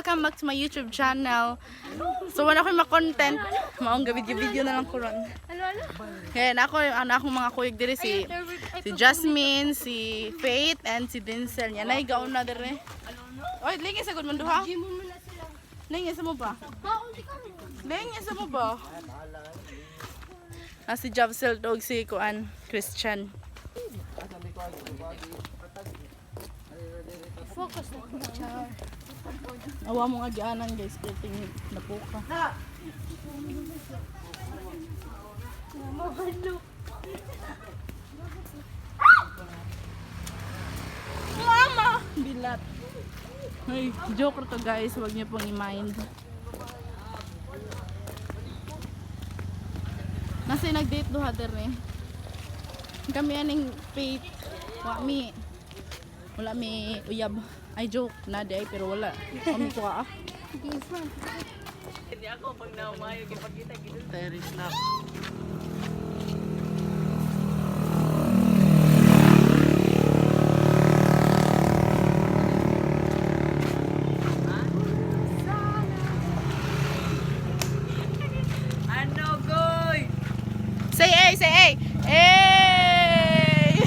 welcome back to my YouTube channel. So wala ko ma-content, maong video na lang ko ron. Kaya akong mga kuyog diri si Jasmine, si Faith, and si Denzel. Yan ay gaon na diri. Oy, lingi sa gud man duha. Lingi sa mo ba? Lingi sa mo ba? Si Javsel dog si Kuan Christian. Focus na picture. Awa mo nga gianan guys, pwedeng napuka. Mama! Bilat. Hey, joke to guys, huwag niyo pong i-mind. Nasi nag-date duha dere. Kami aning Faith. Wala mi uyab. Ay joke na day pero wala. Kami ko ah. Hindi ako pag naumayo gipagkita gid. Terry snap. Ano goy? Say hey, say hey. Hey!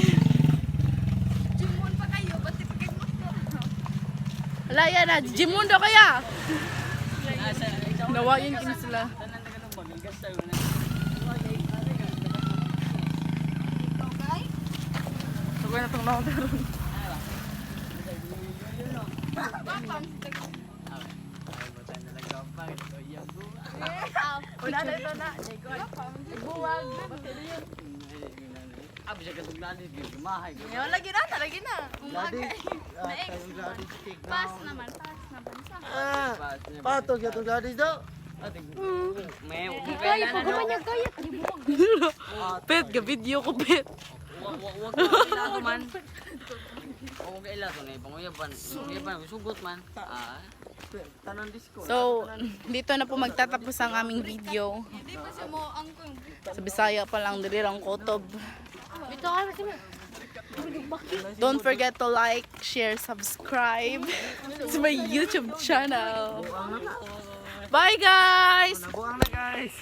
Jimon pa kayo, pati pagkikot ko. Wala yan na, Jimundo kaya. Asa ikaw Nawayin kin sila. tanan na kanang bamigas tayo na. So na tong naon daron. Wala na ito na. Buwag. Abi siya katong nani di gumahay. Ngayon lagi na, lagi na. Pass naman sa. Patog yung gadis daw. May Kaya pag gumanyag kaya. Pet, ga-video ko, Pet. wag ko ilato man. Wag ilato na panguyaban. Panguyaban sugot man. Tanan disco. So, dito na po magtatapos ang aming video. Hindi pa siya mo ang kung. Sa Bisaya pa lang, diri lang kutob. Ito ka kasi mo. Don't forget to like, share, subscribe to my YouTube channel. Bye guys! Nabuang na guys.